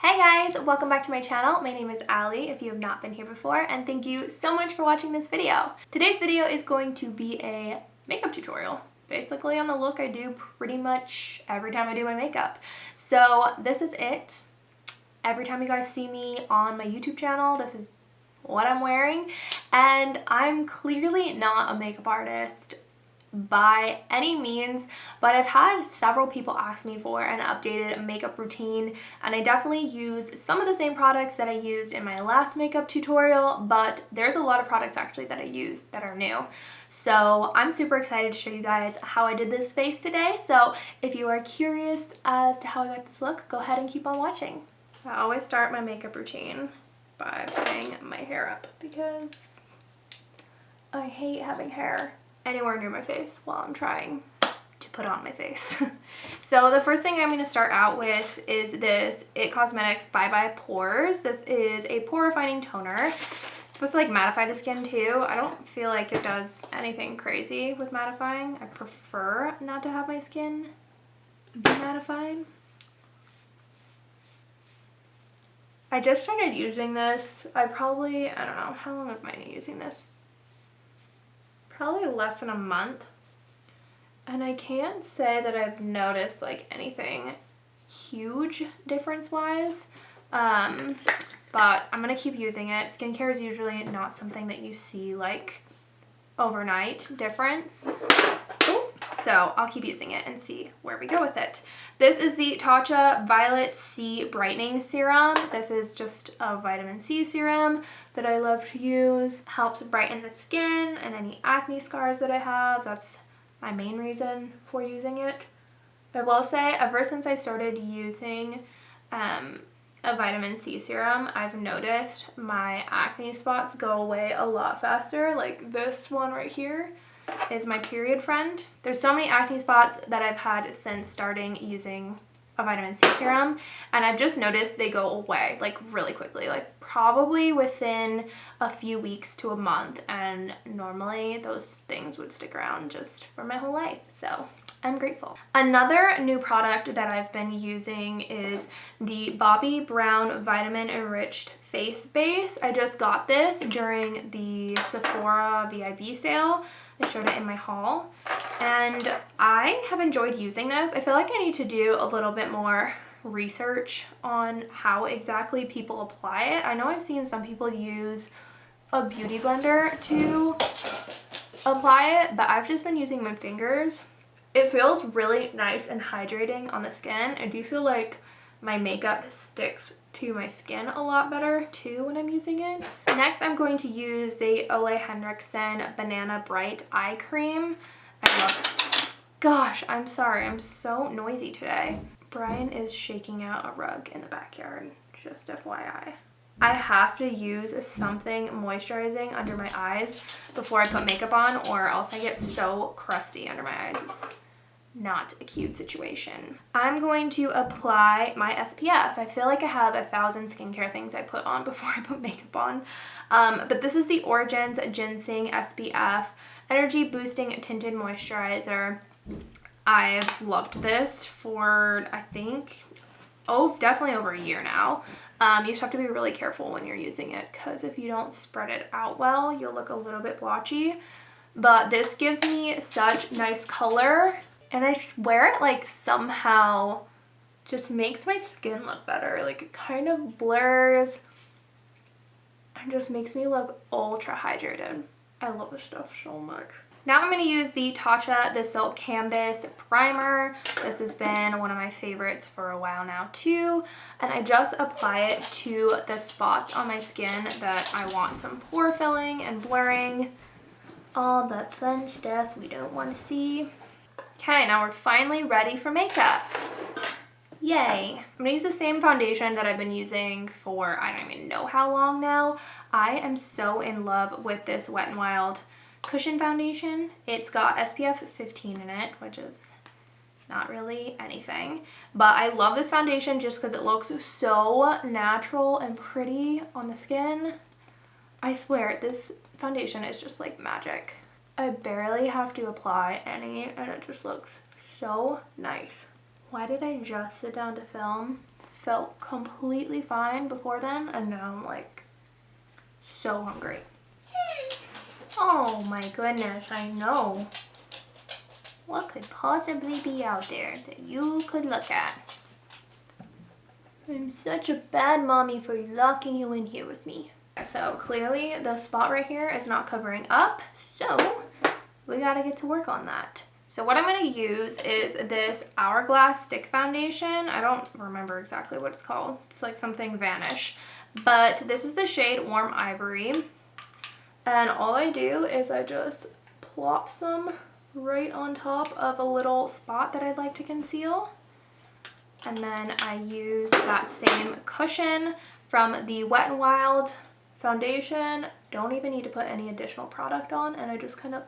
Hey guys, welcome back to my channel. My name is Allie if you have not been here before, and thank you so much for watching this video. Today's video is going to be a makeup tutorial, basically on the look I do pretty much every time I do my makeup. So this is it. Every time you guys see me on my YouTube channel, this is what I'm wearing, and I'm clearly not a makeup artist by any means, but I've had several people ask me for an updated makeup routine, and I definitely use some of the same products that I used in my last makeup tutorial, but there's a lot of products actually that I use that are new. So I'm super excited to show you guys how I did this face today. So if you are curious as to how I got this look, go ahead and keep on watching. I always start my makeup routine by putting my hair up because I hate having hair anywhere near my face while I'm trying to put on my face. So the first thing I'm going to start out with is this It Cosmetics Bye Bye Pores. This is a pore refining toner. It's supposed to like mattify the skin too. I don't feel like it does anything crazy with mattifying. I prefer not to have my skin be mattified. I just started using this. I don't know, how long have I been using this? Probably less than a month, and I can't say that I've noticed like anything huge difference wise, but I'm gonna keep using it. Skincare is usually not something that you see like overnight difference. So I'll keep using it and see where we go with it. This is the Tatcha Violet C Brightening Serum. This is just a vitamin C serum that I love to use. Helps brighten the skin and any acne scars that I have. That's my main reason for using it. I will say, ever since I started using a vitamin C serum, I've noticed my acne spots go away a lot faster. Like this one right here is my period friend. There's so many acne spots that I've had since starting using a vitamin C serum, and I've just noticed they go away like really quickly, like probably within a few weeks to a month, and normally those things would stick around just for my whole life, so I'm grateful. Another new product that I've been using is the Bobbi Brown Vitamin Enriched Face Base. I just got this during the Sephora VIB sale. I showed it in my haul, and I have enjoyed using this. I feel like I need to do a little bit more research on how exactly people apply it. I know I've seen some people use a beauty blender to apply it, but I've just been using my fingers. It feels really nice and hydrating on the skin. I do feel like my makeup sticks to my skin a lot better too when I'm using it. Next, I'm going to use the Ole Henriksen Banana Bright Eye Cream. I love it. Gosh, I'm sorry, I'm so noisy today. Brian is shaking out a rug in the backyard, just FYI. I have to use something moisturizing under my eyes before I put makeup on, or else I get so crusty under my eyes. It's not a cute situation. I'm going to apply my SPF. I feel like I have 1,000 skincare things I put on before I put makeup on. But this is the Origins Ginseng SPF Energy Boosting Tinted Moisturizer. I've loved this for, I think, definitely over a year now. You just have to be really careful when you're using it, because if you don't spread it out well, you'll look a little bit blotchy. But this gives me such nice color, and I swear it like somehow just makes my skin look better. Like it kind of blurs and just makes me look ultra hydrated. I love this stuff so much. Now I'm going to use the Tatcha The Silk Canvas Primer. This has been one of my favorites for a while now too. And I just apply it to the spots on my skin that I want some pore filling and blurring. All that fun stuff we don't want to see. Okay, now we're finally ready for makeup. Yay. I'm going to use the same foundation that I've been using for I don't even know how long now. I am so in love with this Wet n Wild Cushion Foundation. It's got SPF 15 in it, which is not really anything. But I love this foundation just because it looks so natural and pretty on the skin. I swear, this foundation is just like magic. I barely have to apply any, and it just looks so nice. Why did I just sit down to film felt completely fine before then, and now I'm like so hungry. Oh my goodness, I know. What could possibly be out there that you could look at? I'm such a bad mommy for locking you in here with me. So clearly the spot right here is not covering up, so we gotta get to work on that. So what I'm gonna use is this Hourglass Stick Foundation. I don't remember exactly what it's called. It's like something Vanish. But this is the shade Warm Ivory. And all I do is I just plop some right on top of a little spot that I'd like to conceal. And then I use that same cushion from the Wet n Wild foundation. Don't even need to put any additional product on, and I just kind of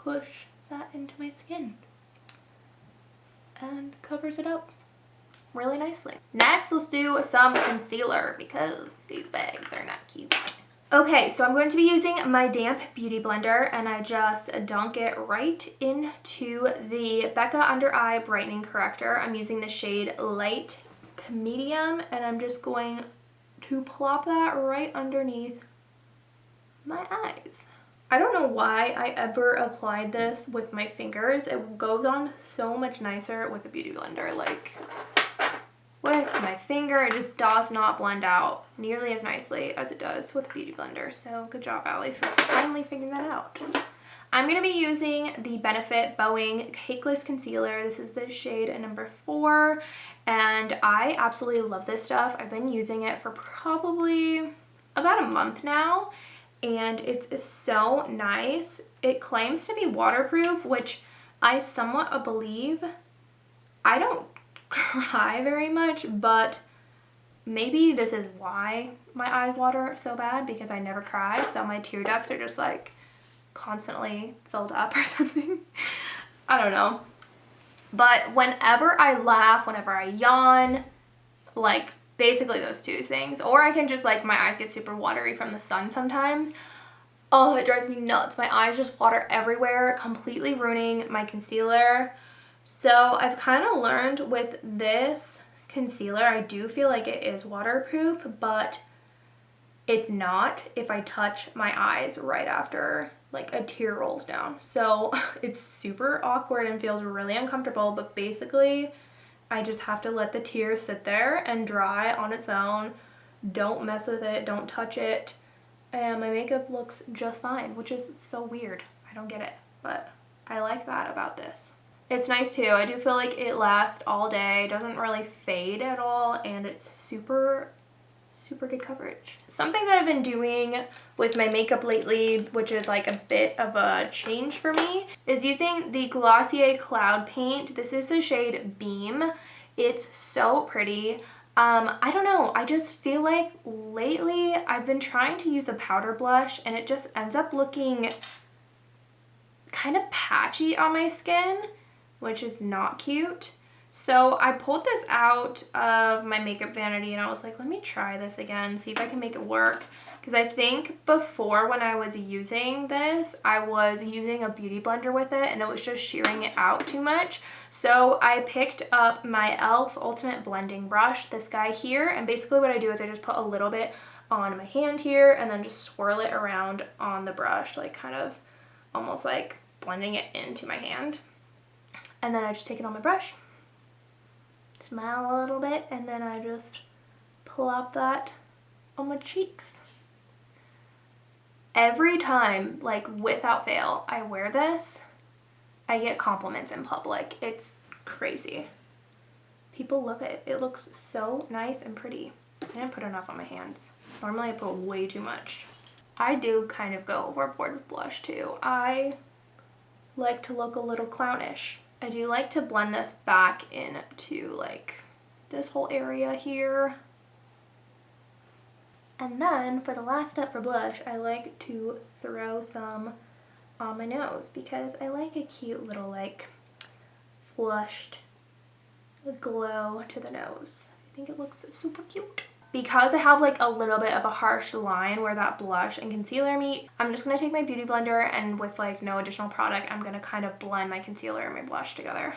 push that into my skin and covers it up really nicely. Next, let's do some concealer because these bags are not cute. Okay, so I'm going to be using my damp beauty blender, and I just dunk it right into the Becca Under Eye Brightening Corrector. I'm using the shade Light to Medium, and I'm just going to plop that right underneath my eyes. I don't know why I ever applied this with my fingers. It goes on so much nicer with a beauty blender. Like, with my finger, it just does not blend out nearly as nicely as it does with a beauty blender. So good job, Allie, for finally figuring that out. I'm going to be using the Benefit Bowing Cakeless Concealer. This is the shade number 4, and I absolutely love this stuff. I've been using it for probably about a month now, and it's so nice. It claims to be waterproof, which I somewhat believe. I don't cry very much, but maybe this is why my eyes water so bad, because I never cry, so my tear ducts are just like constantly filled up or something. I don't know. But whenever I laugh, whenever I yawn, like basically those two things, or I can just like, my eyes get super watery from the sun sometimes. Oh, it drives me nuts. My eyes just water everywhere, completely ruining my concealer. So I've kind of learned with this concealer, I do feel like it is waterproof, but it's not if I touch my eyes right after like a tear rolls down. So it's super awkward and feels really uncomfortable, but basically I just have to let the tear sit there and dry on its own. Don't mess with it, don't touch it, and my makeup looks just fine, which is so weird. I don't get it, but I like that about this. It's nice too. I do feel like it lasts all day, doesn't really fade at all, and it's super good coverage. Something that I've been doing with my makeup lately, which is like a bit of a change for me, is using the Glossier Cloud Paint. This is the shade Beam. It's so pretty. I don't know, I just feel like lately I've been trying to use a powder blush, and it just ends up looking kind of patchy on my skin, which is not cute. So I pulled this out of my makeup vanity, and I was like, let me try this again, see if I can make it work. Because I think before, when I was using this, I was using a beauty blender with it, and it was just shearing it out too much. So I picked up my e.l.f. Ultimate Blending Brush, this guy here, and basically what I do is I just put a little bit on my hand here, and then just swirl it around on the brush, like kind of almost like blending it into my hand. And then I just take it on my brush, smile a little bit, and then I just plop that on my cheeks. Every time, like without fail, I wear this, I get compliments in public. It's crazy. People love it. It looks so nice and pretty. I didn't put enough on my hands. Normally I put way too much. I do kind of go overboard with blush too. I like to look a little clownish. I do like to blend this back into like this whole area here. And then for the last step for blush, I like to throw some on my nose because I like a cute little like flushed glow to the nose. I think it looks super cute. Because I have like a little bit of a harsh line where that blush and concealer meet, I'm just going to take my beauty blender, and with like no additional product, I'm going to kind of blend my concealer and my blush together.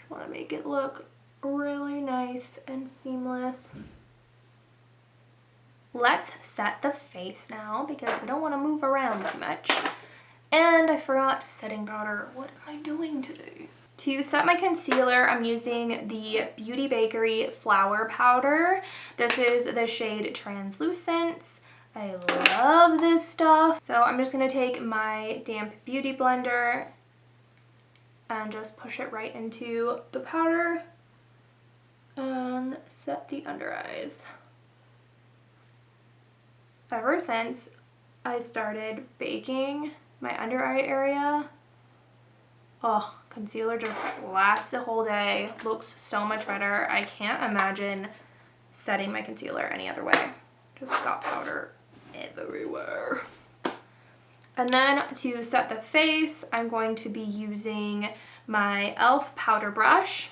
want to make it look really nice and seamless. Let's set the face now because we don't want to move around too much. And I forgot setting powder. What am I doing today? To set my concealer, I'm using the Beauty Bakery Flower Powder. This is the shade Translucent. I love this stuff. So I'm just going to take my damp beauty blender and just push it right into the powder and set the under eyes. Ever since I started baking my under eye area, oh, concealer just lasts the whole day, looks so much better. I can't imagine setting my concealer any other way. Just got powder everywhere. And then to set the face, I'm going to be using my e.l.f. powder brush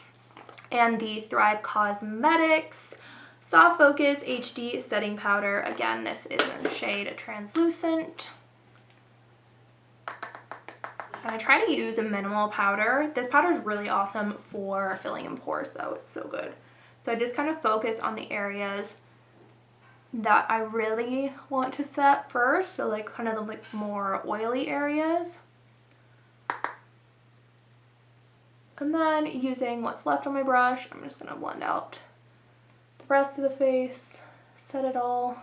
and the Thrive Cosmetics Soft Focus HD Setting Powder. Again, this is in the shade Translucent. And I try to use a minimal powder. This powder is really awesome for filling in pores though. It's so good. So I just kind of focus on the areas that I really want to set first. So like kind of the like more oily areas. And then using what's left on my brush, I'm just gonna blend out the rest of the face, set it all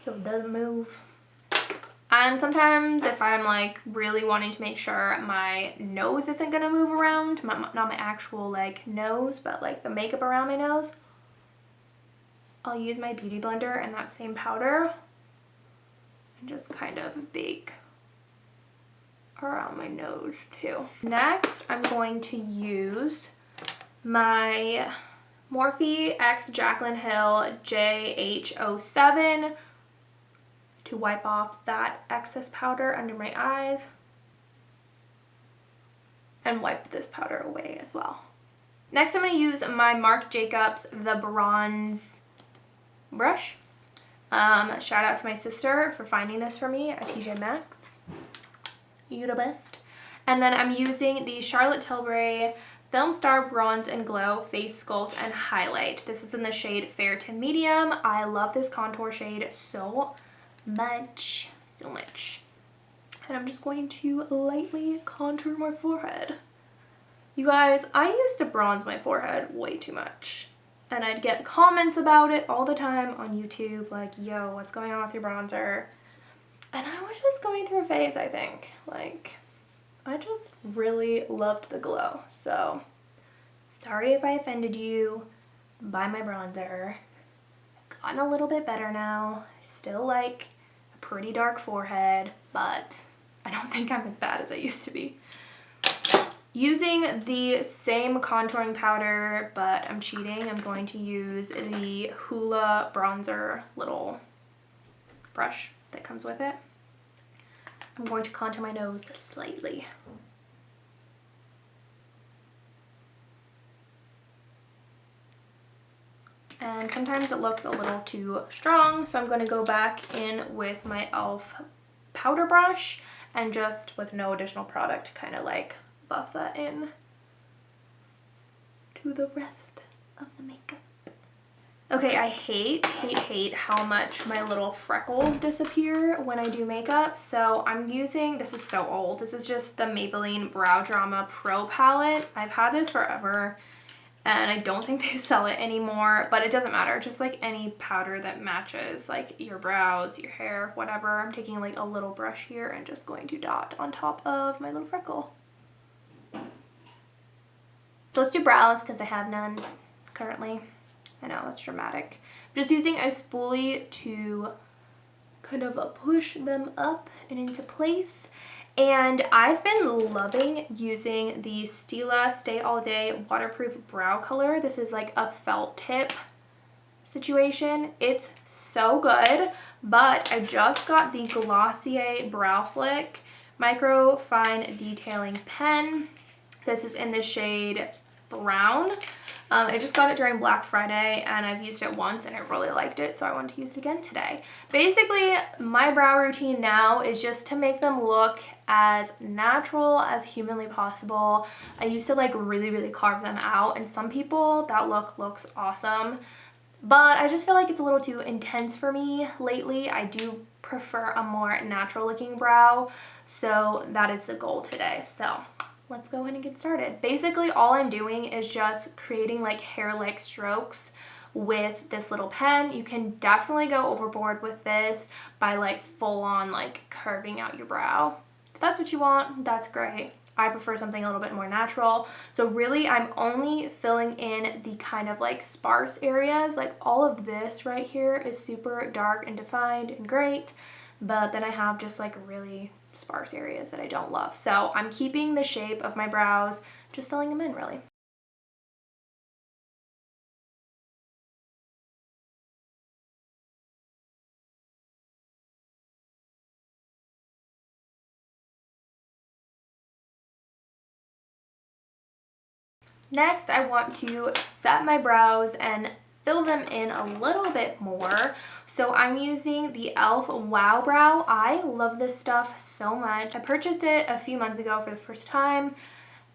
so it doesn't move. And sometimes if I'm like really wanting to make sure my nose isn't gonna move around, not my actual like nose, but like the makeup around my nose, I'll use my beauty blender and that same powder and just kind of bake around my nose too. Next, I'm going to use my Morphe X Jaclyn Hill JH07 to wipe off that excess powder under my eyes and wipe this powder away as well. Next, I'm going to use my Marc Jacobs The Bronze brush. Shout out to my sister for finding this for me at TJ Maxx. You the best. And then I'm using the Charlotte Tilbury Film Star Bronze and Glow Face Sculpt and Highlight. This is in the shade Fair to Medium. I love this contour shade so much. And I'm just going to lightly contour my forehead. You guys, I used to bronze my forehead way too much. And I'd get comments about it all the time on YouTube, like, yo, what's going on with your bronzer? And I was just going through a phase, I think. Like, I just really loved the glow. So, sorry if I offended you. Buy my bronzer. I've gotten a little bit better now. I still like a pretty dark forehead, but I don't think I'm as bad as I used to be. Using the same contouring powder, but I'm cheating. I'm going to use the Hoola bronzer little brush that comes with it. I'm going to contour my nose slightly. And sometimes it looks a little too strong, so I'm going to go back in with my e.l.f. powder brush and just with no additional product kind of like buff that in to the rest of the makeup. Okay, I hate how much my little freckles disappear when I do makeup. So I'm using, this is so old, this is just the Maybelline Brow Drama Pro palette. I've had this forever and I don't think they sell it anymore, but it doesn't matter. Just like any powder that matches like your brows, your hair, whatever. I'm taking like a little brush here and just going to dot on top of my little freckle. So let's do brows because I have none currently. I know, that's dramatic. I'm just using a spoolie to kind of push them up and into place. And I've been loving using the Stila Stay All Day Waterproof Brow Color. This is like a felt tip situation. It's so good, but I just got the Glossier Brow Flick Micro Fine Detailing Pen. This is in the shade brown. I just got it during Black Friday and I've used it once and I really liked it, so I wanted to use it again today. Basically, my brow routine now is just to make them look as natural as humanly possible. I used to like really carve them out, and some people that look looks awesome, but I just feel like it's a little too intense for me lately. I do prefer a more natural looking brow, so that is the goal today. So let's go ahead and get started. Basically, all I'm doing is just creating like hair-like strokes with this little pen. You can definitely go overboard with this by like full on like curving out your brow. If that's what you want, that's great. I prefer something a little bit more natural. So really, I'm only filling in the kind of like sparse areas. Like all of this right here is super dark and defined and great, but then I have just like really sparse areas that I don't love. So I'm keeping the shape of my brows, just filling them in really. Next, I want to set my brows and fill them in a little bit more. So I'm using the e.l.f. Wow Brow. I love this stuff so much. I purchased it a few months ago for the first time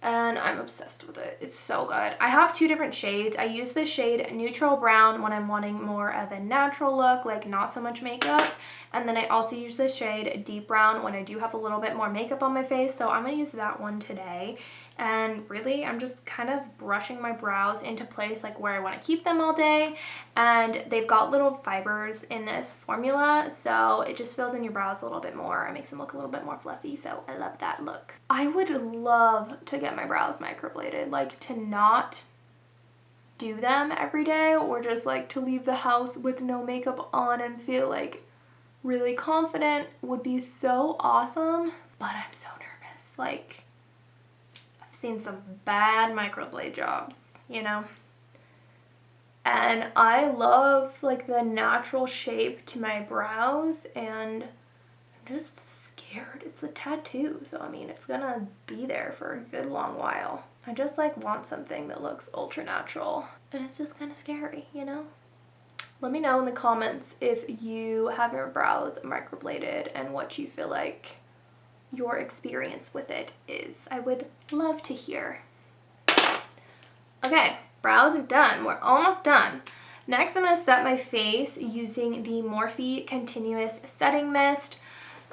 and I'm obsessed with it. It's so good. I have two different shades. I use the shade Neutral Brown when I'm wanting more of a natural look, like not so much makeup. And then I also use the shade Deep Brown when I do have a little bit more makeup on my face. So I'm gonna use that one today. And really, I'm just kind of brushing my brows into place like where I want to keep them all day. And they've got little fibers in this formula, so it just fills in your brows a little bit more. It makes them look a little bit more fluffy, so I love that look. I would love to get my brows microbladed, like to not do them every day, or just like to leave the house with no makeup on and feel like really confident would be so awesome. But I'm so nervous. Like, seen some bad microblade jobs, you know, and I love like the natural shape to my brows, and I'm just scared. It's a tattoo, so I mean it's gonna be there for a good long while. I just like want something that looks ultra natural, and it's just kind of scary, you know. Let me know in the comments if you have your brows microbladed and what you feel like your experience with it is. I would love to hear. Okay, brows are done. We're almost done. Next, I'm going to set my face using the Morphe Continuous Setting Mist.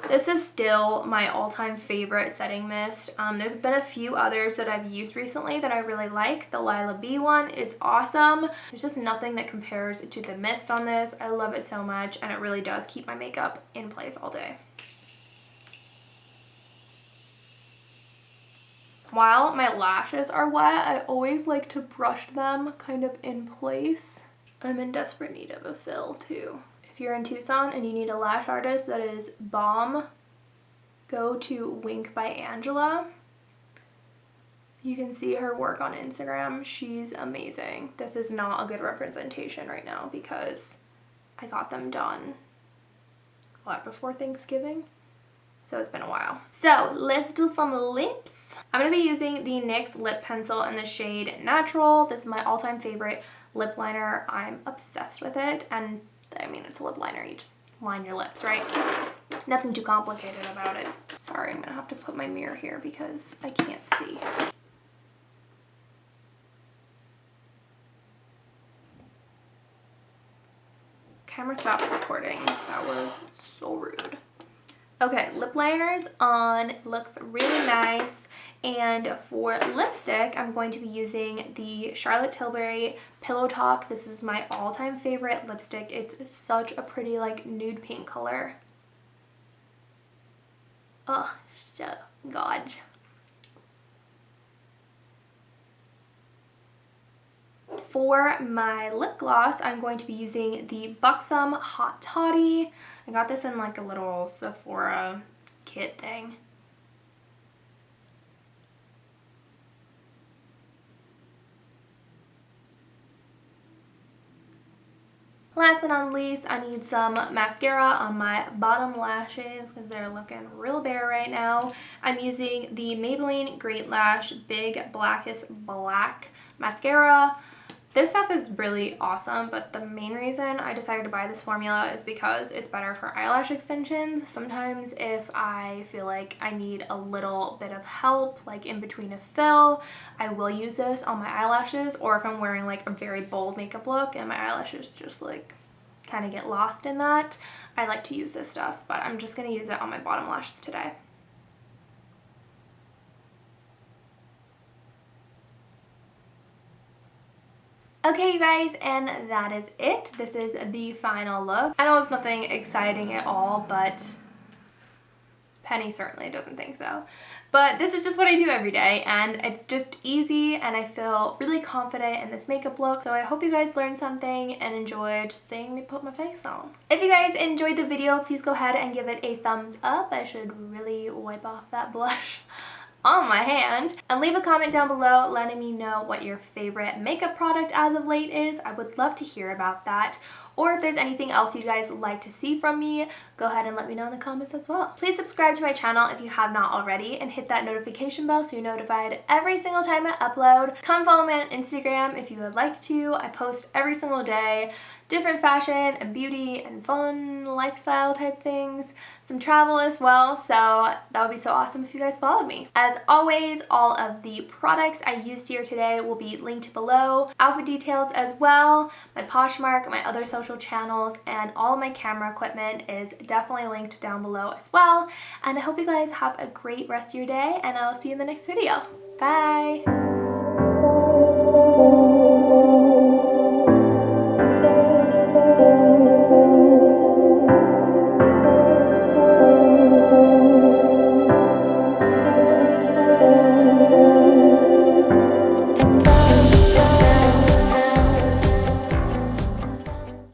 This is still my all-time favorite setting mist. There's been a few others that I've used recently that I really like. The Lila B one is awesome. There's just nothing that compares to the mist on this. I love it so much, and it really does keep my makeup in place all day. While my lashes are wet, I always like to brush them kind of in place. I'm in desperate need of a fill too. If you're in Tucson and you need a lash artist that is bomb, go to Wink by Angela. You can see her work on Instagram. She's amazing. This is not a good representation right now because I got them done, what, before Thanksgiving? So it's been a while. So let's do some lips. I'm going to be using the NYX lip pencil in the shade Natural. This is my all-time favorite lip liner. I'm obsessed with it. And I mean, it's a lip liner. You just line your lips, right? Nothing too complicated about it. Sorry, I'm going to have to put my mirror here because I can't see. Camera stopped recording. That was so rude. Okay, lip liner's on, looks really nice, and for lipstick, I'm going to be using the Charlotte Tilbury Pillow Talk. This is my all-time favorite lipstick. It's such a pretty, like, nude pink color. Oh, God. For my lip gloss, I'm going to be using the Buxom Hot Toddy. I got this in like a little Sephora kit thing. Last but not least, I need some mascara on my bottom lashes because they're looking real bare right now. I'm using the Maybelline Great Lash Big Blackest Black mascara. This stuff is really awesome, but the main reason I decided to buy this formula is because it's better for eyelash extensions. Sometimes if I feel like I need a little bit of help, like in between a fill, I will use this on my eyelashes, or if I'm wearing like a very bold makeup look and my eyelashes just like kind of get lost in that, I like to use this stuff, but I'm just going to use it on my bottom lashes today. Okay, you guys, and that is it. This is the final look. I know it's nothing exciting at all, but Penny certainly doesn't think so. But this is just what I do every day, and it's just easy, and I feel really confident in this makeup look. So I hope you guys learned something and enjoyed seeing me put my face on. If you guys enjoyed the video, please go ahead and give it a thumbs up. I should really wipe off that blush on my hand, and leave a comment down below letting me know what your favorite makeup product as of late is. I would love to hear about that. Or if there's anything else you guys like to see from me, go ahead and let me know in the comments as well. Please subscribe to my channel if you have not already, and hit that notification bell so you're notified every single time I upload. Come follow me on Instagram if you would like to. I post every single day, different fashion and beauty and fun lifestyle type things, some travel as well, so that would be so awesome if you guys followed me. As always, all of the products I used here today will be linked below, outfit details as well, my Poshmark, my other social channels, and all of my camera equipment is definitely linked down below as well. And I hope you guys have a great rest of your day, and I'll see you in the next video. Bye!